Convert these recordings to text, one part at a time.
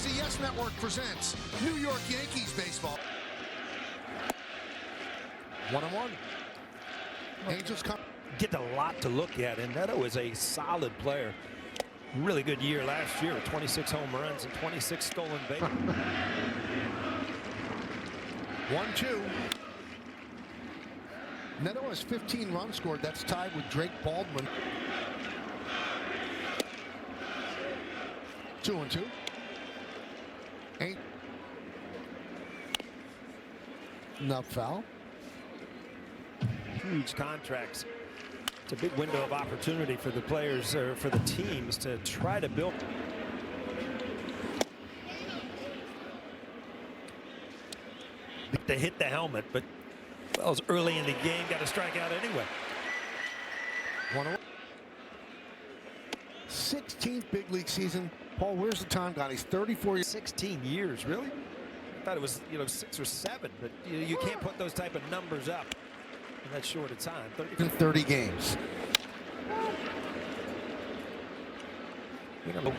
the Yes Network presents New York Yankees baseball. 1-on-1. Angels come. Get a lot to look at, and Neto is a solid player. Really good year last year with 26 home runs and 26 stolen bases. 1-2. Neto has 15 runs scored. That's tied with Drake Baldwin. 2-2. Ain't enough foul. Huge contracts. It's a big window of opportunity for the players or for the teams to try to build. They hit the helmet, but well, it was early in the game. Got to strike out anyway. 16th big league season. Paul, where's the time gone? He's 34 years. 16 years, really? I thought it was 6 or 7, but you can't put those type of numbers up in that short a time. 30 games.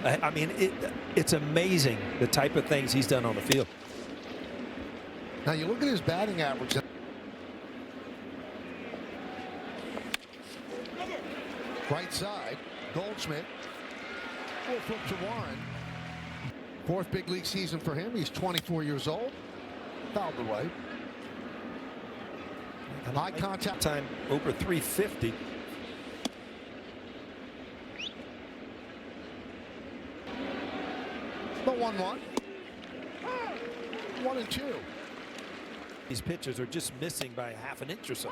I mean, it's amazing the type of things he's done on the field. Now you look at his batting average. Right side, Goldschmidt. Full flip to Warren. 4th big league season for him. He's 24 years old. Fouled away. High contact time over 350. The 1-1. 1-2. These pitchers are just missing by half an inch or so.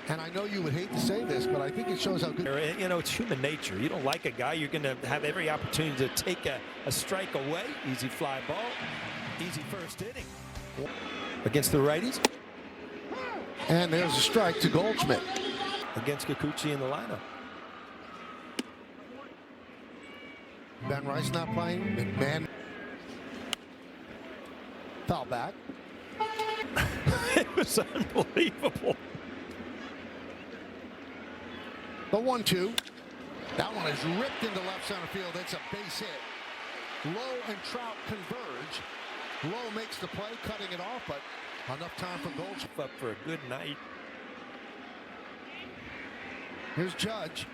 And I know you would hate to say this, but I think it shows how good. You know, it's human nature. You don't like a guy, you're going to have every opportunity to take a strike away. Easy fly ball, easy first inning. Against the righties. And there's a strike to Goldschmidt. Against Kikuchi in the lineup. Ben Rice not playing. McMahon. Foul back. It was unbelievable. The 1-2. That one is ripped into left center field. It's a base hit. Lowe and Trout converge. Lowe makes the play, cutting it off, but enough time for Goldschmidt. Up for a good night. Here's Judge.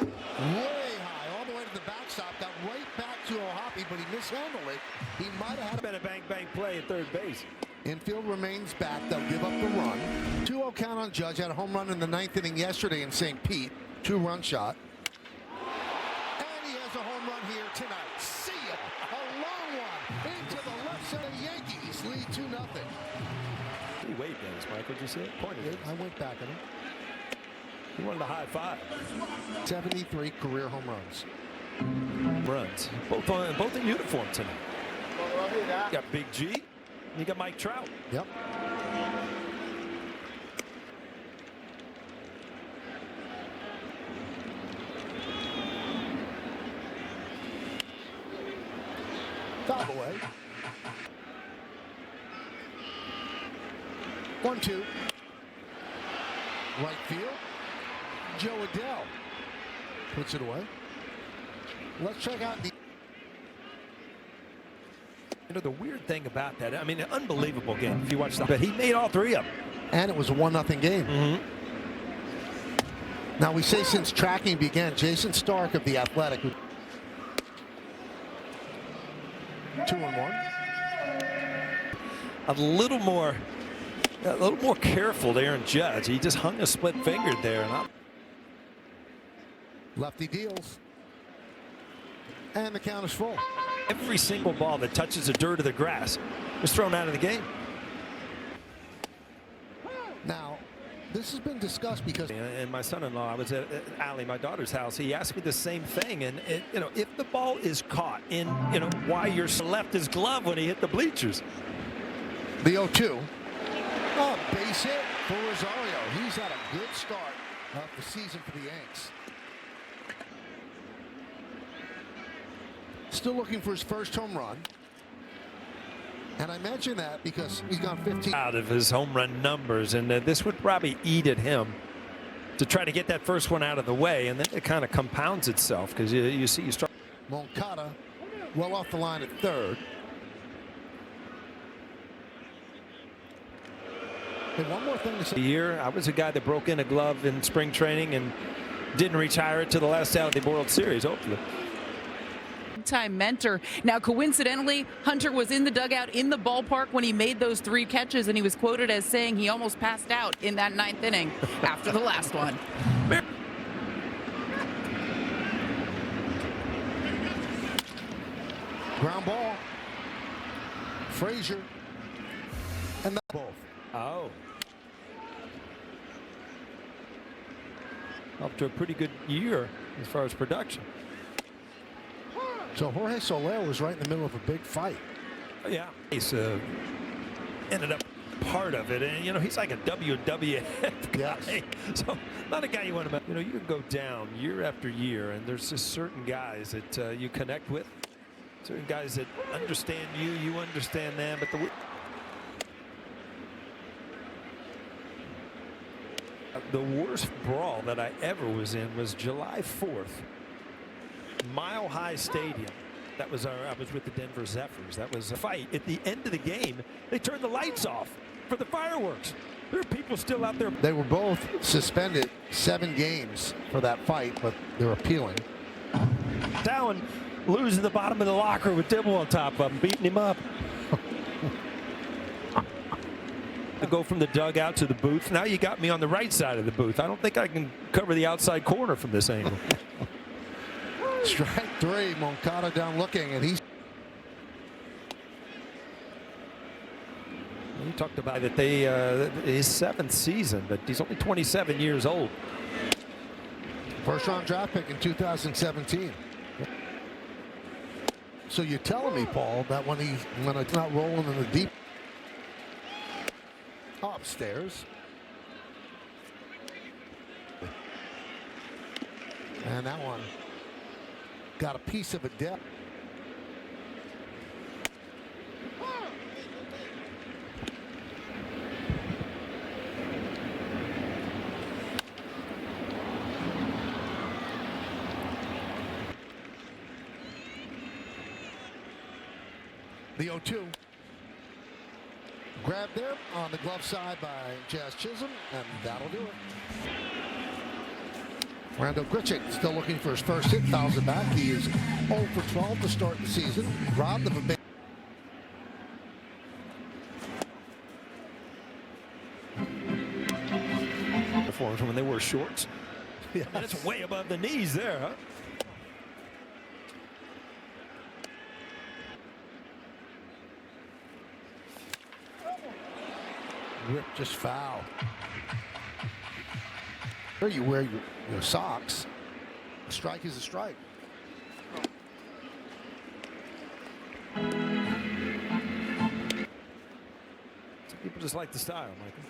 Way high, all the way to the backstop. Got right back to O'Hoppe, but he mishandled it. He might have had been a bang-bang play at third base. Infield remains back. They'll give up the run. 2-0 count on Judge. Had a home run in the 9th inning yesterday in St. Pete. 2-run shot. And he has a home run here tonight. See ya. A long one into the left center. Yankees lead 2-0. He waved at us, Mike. Did you see it? Pointed it. I went back at him. He wanted a high five. 73 career home runs. Runs. Both in uniform tonight. You got Big G. You got Mike Trout. Yep. Foul away. 1-2. Right field. Joe Adele puts it away. Let's check out the. You know, the weird thing about that, I mean, an unbelievable game if you watch that, but he made all 3 of them. And it was a 1-0 game. Now we say since tracking began, Jason Stark of The Athletic. 2-1. A little more careful there in Judge. He just hung a split finger there. And lefty deals. And the count is full. every single ball that touches the dirt or the grass is thrown out of the game. Now, this has been discussed because... And my son-in-law, I was at Allie, my daughter's house, he asked me the same thing. And you know, if the ball is caught in, you know, why your left his glove when he hit the bleachers. The 0-2. Oh, base hit for Rosario. He's had a good start of the season for the Yanks. Still looking for his first home run. And I mention that because he's gone 15 out of his home run numbers, and this would probably eat at him to try to get that first one out of the way, and then it kind of compounds itself because you see you start. Moncada well off the line at third. Hey, one more thing to say. Year, I was a guy that broke in a glove in spring training and didn't retire it to the last out of the World Series, hopefully. Time mentor. Now, coincidentally, Hunter was in the dugout in the ballpark when he made those 3 catches, and he was quoted as saying he almost passed out in that 9th inning after the last one. Ground ball. Frazier. And that both. Oh. Up to a pretty good year as far as production. So Jorge Soler was right in the middle of a big fight. Yeah. He's ended up part of it, and you know he's like a WWF guy. Yes. So not a guy you want to. You know, you can go down year after year, and there's just certain guys that you connect with, certain guys that understand you, you understand them. But the worst brawl that I ever was in was July 4th, Mile High Stadium. That was I was with the Denver Zephyrs. That was a fight. At the end of the game, they turned the lights off for the fireworks. There are people still out there. They were both suspended 7 games for that fight, but they're appealing. Down, losing the bottom of the locker with Dibble on top of him, beating him up. To go from the dugout to the booth. Now you got me on the right side of the booth. I don't think I can cover the outside corner from this angle. Strike 3, Moncada down looking, and he's. You talked about that his 7th season, but he's only 27 years old. First round draft pick in 2017. So you're telling me, Paul, that when it's not rolling in the deep. Upstairs. And that one got a piece of a depth. The 0-2. Grabbed there on the glove side by Jazz Chisholm, and that'll do it. Randall Grichuk still looking for his first hit, fouls it back. He is 0 for 12 to start the season. Robbed of a big. Performance when they wore shorts. Yes. And it's way above the knees there, huh? Whip just foul. Here you wear your socks. A strike is a strike. Some people just like the style, Michael.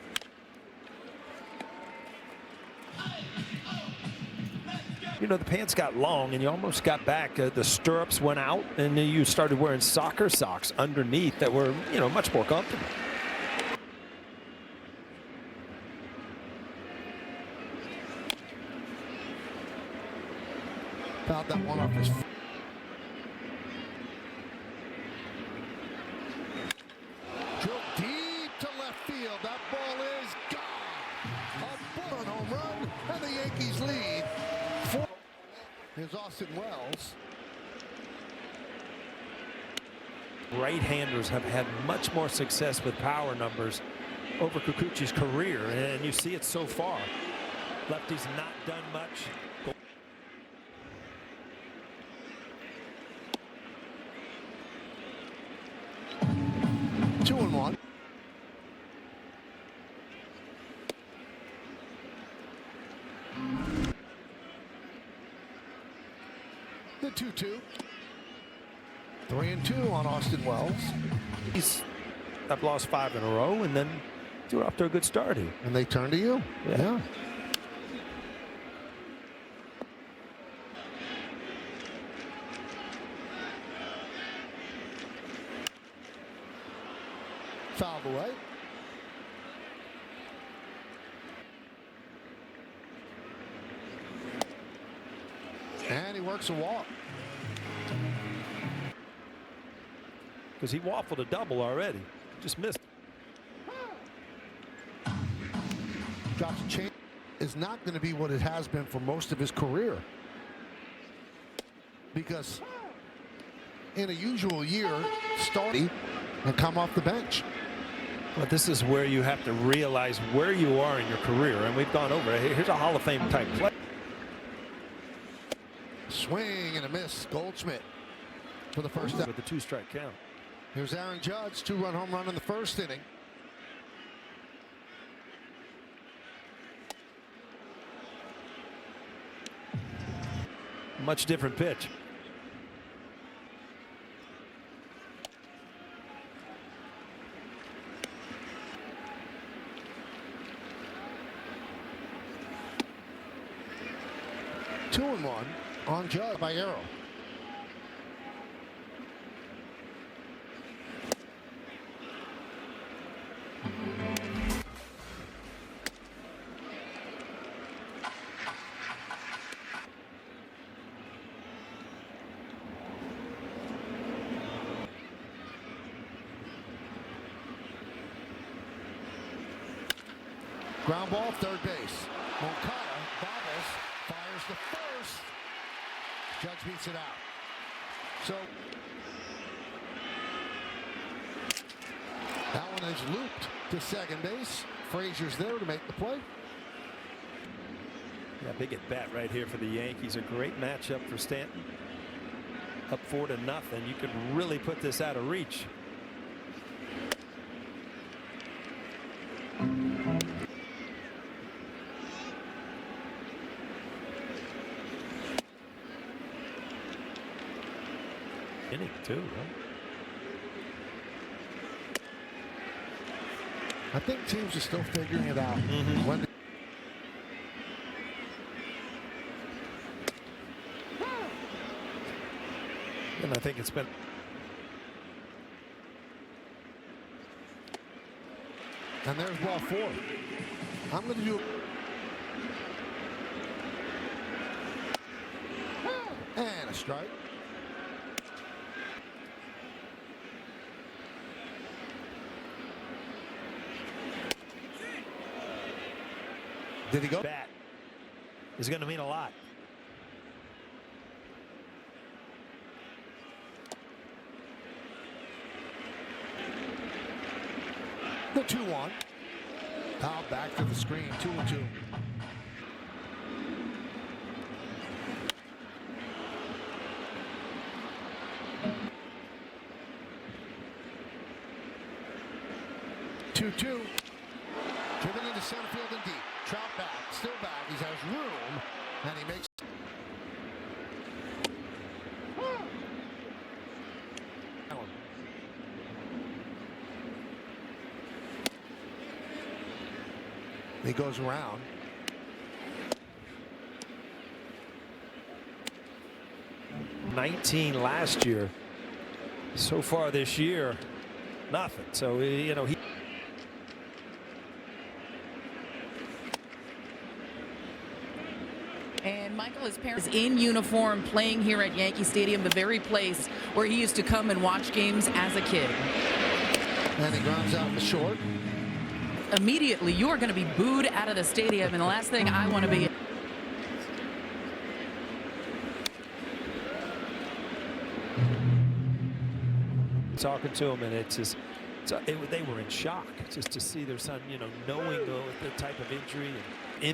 You know, the pants got long and you almost got back. The stirrups went out and then you started wearing soccer socks underneath that were, you know, much more comfortable. Fouled that one off his foot. Drilled deep to left field. That ball is gone. A bullet home run, and the Yankees lead. Here's Austin Wells. Right-handers have had much more success with power numbers over Kikuchi's career, and you see it so far. Lefty's not done much. 2-1. The 2-2. 3-2 on Austin Wells. I've lost 5 in a row, and then threw off to a good start here. And they turn to you. Yeah. Fouled away. And he works a walk. because he waffled a double already. Just missed. Drops a change. Is not going to be what it has been for most of his career. Because in a usual year, starting and come off the bench. But this is where you have to realize where you are in your career, and we've gone over it. Here's a Hall of Fame type play. Swing and a miss. Goldschmidt for the first down. With the 2-strike count. Here's Aaron Judge, 2-run home run in the first inning. Much different pitch. Two and one on Judge by Arrow. Ground ball, third base. Moncada bobbles, fires the first. Judge beats it out. So that one is looped to second base. Frazier's there to make the play. Yeah, big at bat right here for the Yankees. A great matchup for Stanton. Up 4-0. You could really put this out of reach. Inning too, right? I think teams are still figuring it out. When and I think it's been. And there's ball 4. I'm going to do. And a strike. Did he go? Bat is going to mean a lot. The 2-1. Now back to the screen. 2-2. Two-two. Driven into center field and deep. Trout back, still back. He has room, and he makes. He goes around. $19 last year. So far this year, nothing. So you know he. And Michael, his parents in uniform playing here at Yankee Stadium, the very place where he used to come and watch games as a kid. And he grounds out the short. Immediately, you are going to be booed out of the stadium, and the last thing I want to be. Talking to him, and it's just. They were in shock just to see their son, you know, knowing the type of injury and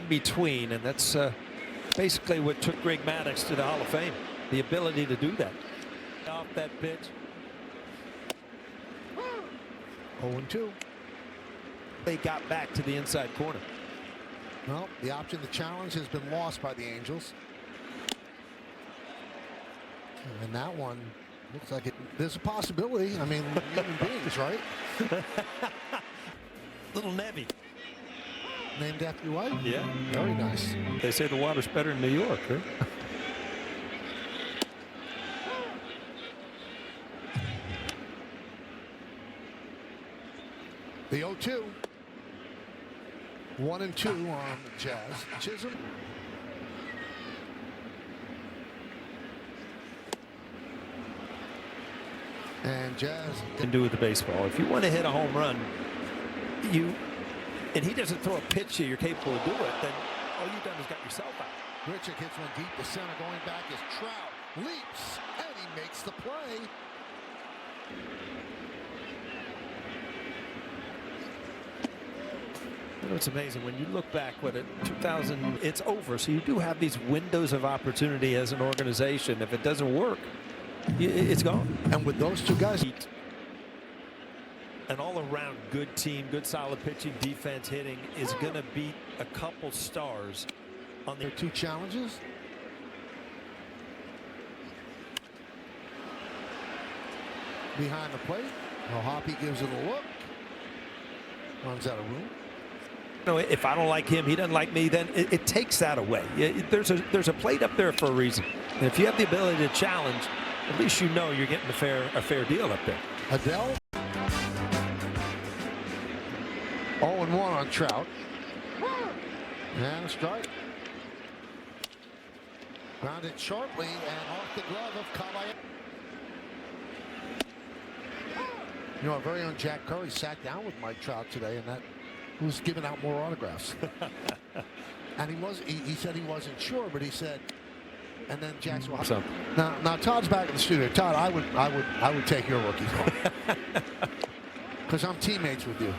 in between, and that's basically what took Greg Maddux to the Hall of Fame, the ability to do that. Off that pitch. 0-2. They got back to the inside corner. Well, the option, the challenge has been lost by the Angels. And that one looks like it. There's a possibility. I mean, human beings, right? Little Nevy. Named after your wife? Yeah. Very nice. They say the water's better in New York, right? The 0-2. 1-2 on the Jazz. Chisholm. And Jazz can do with the baseball. If you want to hit a home run, and he doesn't throw a pitch you're capable of doing it, then all you've done is got yourself out. Richard hits one deep to center. Going back is Trout. Leaps, and he makes the play. You know, it's amazing when you look back at 2000, it's over. So you do have these windows of opportunity as an organization. If it doesn't work, it's gone. And with those two guys, an all-around good team, good solid pitching, defense, hitting is going to beat a couple stars on their two challenges. Behind the plate, Hoppy gives it a look. Runs out of room. You know, if I don't like him, he doesn't like me, then it takes that away. There's a plate up there for a reason. And if you have the ability to challenge, at least you know you're getting a fair deal up there. Adele. 0-1 on Trout. And a strike. Grounded sharply and off the glove of Caballero. You know, our very own Jack Curry sat down with Mike Trout today, and that was giving out more autographs. And he said he wasn't sure, but he said, and then Jack's so. Now Todd's back in the studio. Todd, I would take your rookie call because I'm teammates with you.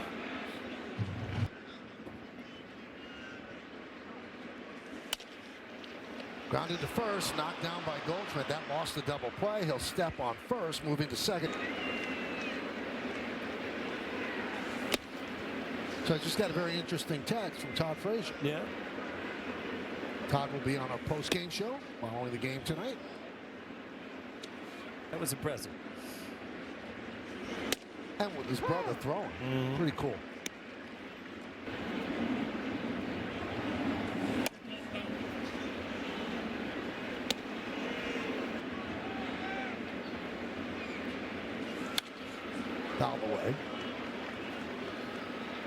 Grounded to first, knocked down by Goldschmidt. That lost the double play. He'll step on first, moving to second. So I just got a very interesting text from Todd Frazier. Yeah. Todd will be on our post-game show following the game tonight. That was impressive. And with his brother throwing. Pretty cool. Foul away.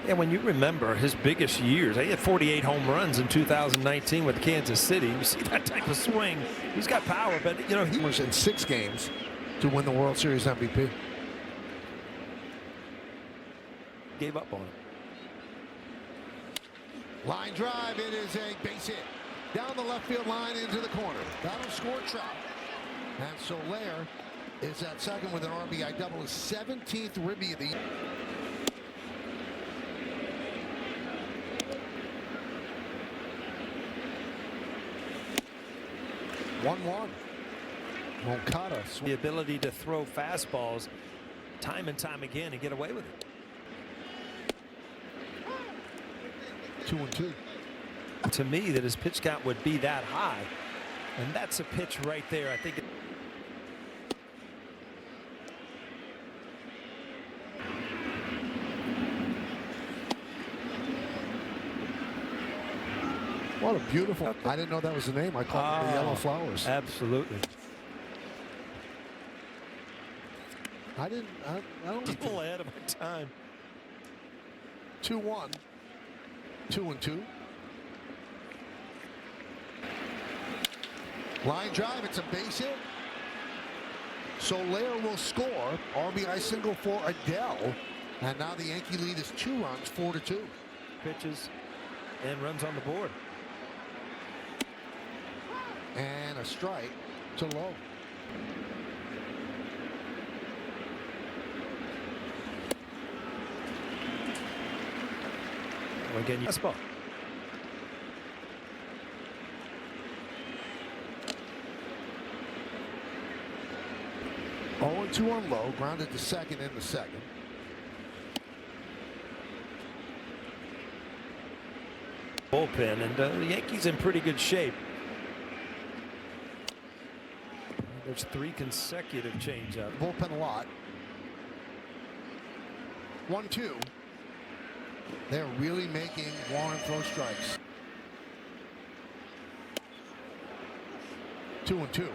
And when you remember his biggest years, he had 48 home runs in 2019 with Kansas City. You see that type of swing. He's got power, but you know, he was in 6 games to win the World Series MVP. Gave up on him. Line drive. It is a base hit down the left field line into the corner. That'll score Trout. And Soler is at second with an RBI double, his 17th ribby of the year. Moncada. The ability to throw fastballs time and time again and get away with it. 2-2. To me, that his pitch count would be that high, and that's a pitch right there. I think. What a beautiful. I didn't know that was the name. I called it the Yellow Flowers. Absolutely. I don't. People ahead of my time. 2-1. 2-2. Line drive. It's a base hit. Soler will score. RBI single for Adele. And now the Yankee lead is 2 runs, 4-2. Pitches and runs on the board. And a strike to low. Again, yes, ball. Oh, 2 on low, grounded to second in the second. Bullpen, and the Yankees in pretty good shape. There's 3 consecutive changeup. Bullpen a lot. 1-2. They're really making Warren throw strikes. 2-2.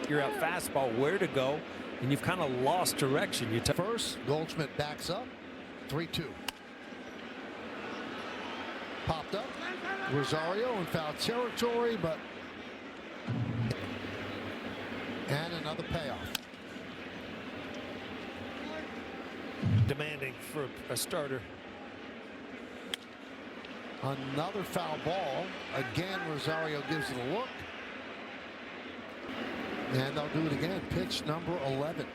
You're out fastball, where to go, and you've kind of lost direction. You First, Goldschmidt backs up, 3-2. Popped up. Rosario in foul territory, but and another payoff. Demanding for a starter. Another foul ball. Again, Rosario gives it a look. And they'll do it again. Pitch number 11.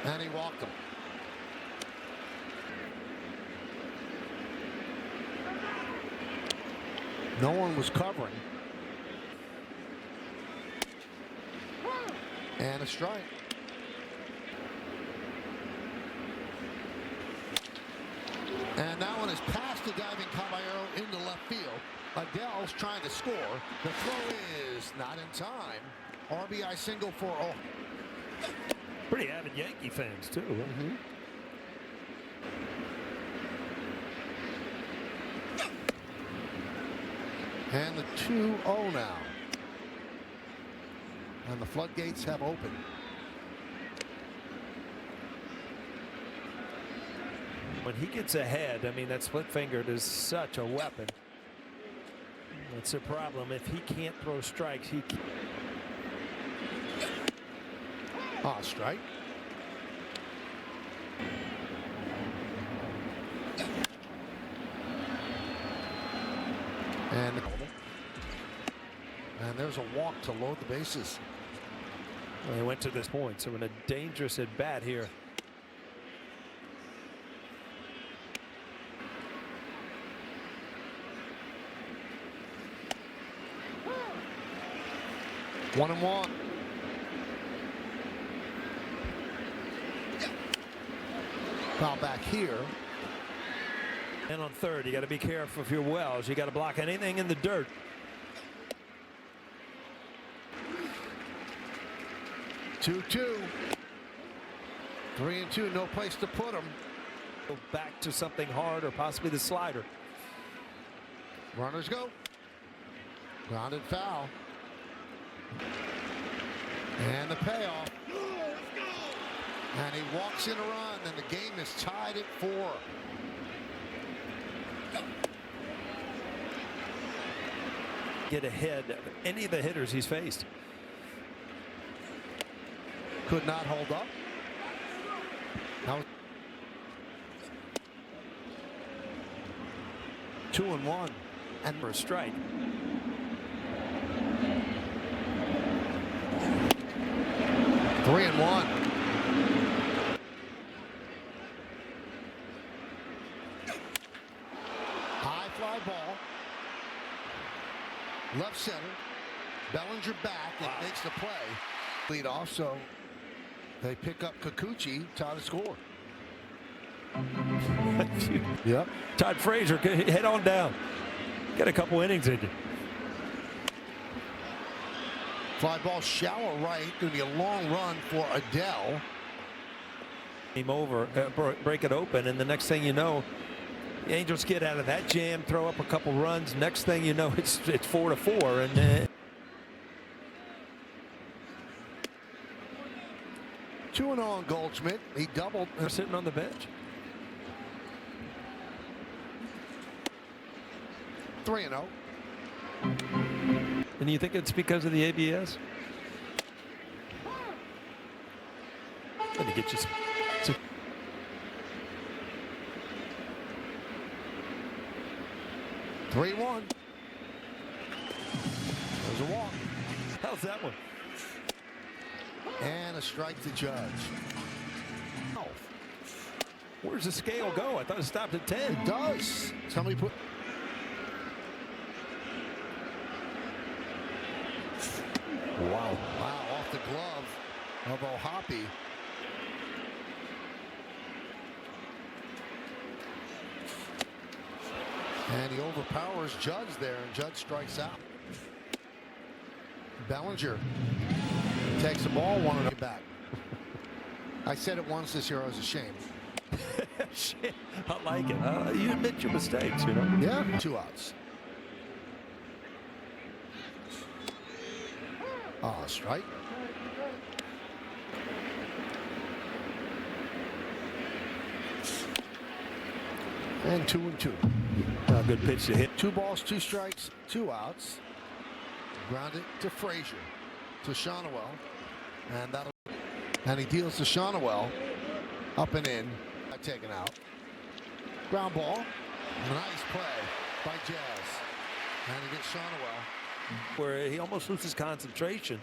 And he walked him. No one was covering. And a strike. And that one is past the diving Caballero into left field. Adele's trying to score. The throw is not in time. RBI single for Pretty avid Yankee fans, too. And the 2-0 now. And the floodgates have opened. When he gets ahead, I mean, that split fingered is such a weapon. That's a problem. If he can't throw strikes, he can. Strike. And there's a walk to load the bases. Well, he went to this point, so in a dangerous at bat here. One and one. Foul back here. And on third, you got to be careful if you're Wells. You got to block anything in the dirt. 2-2. 3-2. No place to put him. Go back to something hard or possibly the slider. Runners go. Grounded foul. And the payoff. And he walks in a run, and the game is tied at 4. Get ahead of any of the hitters he's faced. Could not hold up. Now 2-1. And for a strike. 3-1. High fly ball. Left center. Bellinger back and makes the play. Lead off, so they pick up Kikuchi, tie the score. Yep. Todd Frazier, head on down. Get a couple innings in you. Fly ball shallow right. Going to be a long run for Adele. Game over, break it open, and the next thing you know, the Angels get out of that jam, throw up a couple runs. Next thing you know, it's 4-4, and 2-0 on Goldschmidt. He doubled. they're sitting on the bench. 3-0. And you think it's because of the ABS? Let me get you some. 3-1. There's a walk. How's that one? And a strike to Judge. Oh, Where's the scale go? I thought it stopped at 10. it does. Somebody put. Wow. Wow, off the glove of O'Hoppe. And he overpowers Judge there, and Judge strikes out. Bellinger takes the ball, wanted to back. I said it once this year, I was ashamed. Shit, I like it. You admit your mistakes, you know. Yeah. 2 outs. Strike. And 2-2. Good pitch to hit. 2 balls, 2 strikes, 2 outs. Grounded to Frazier, to Shonwell, and he deals to Shonwell, up and in, taken out. Ground ball, nice play by Jazz, and he gets Shonwell. Where he almost loses concentration.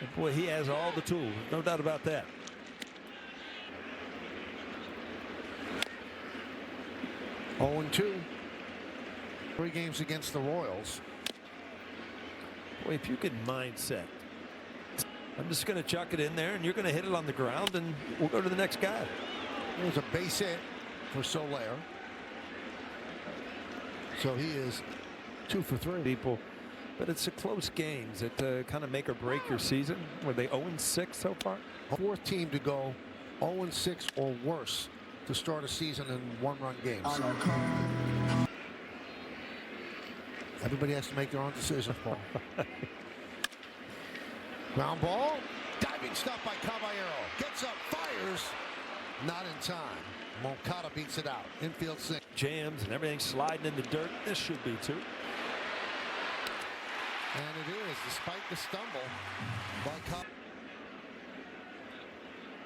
And boy, he has all the tools, no doubt about that. Oh, 2. 3 games against the Royals. Boy, if you can mindset, I'm just going to chuck it in there, and you're going to hit it on the ground, and we'll go to the next guy. There's a base hit for Soler. So he is 2 for 3. People, but it's a close games that kind of make or break your season. Were they 0-6 so far? 4th team to go 0-6 or worse to start a season in 1-run games. Everybody has to make their own decisions, Paul. Ground ball. Diving stop by Caballero. Gets up, fires. Not in time. Moncada beats it out. Infield sink. Jams and everything sliding in the dirt. This should be 2. And it is, despite the stumble by Caballero.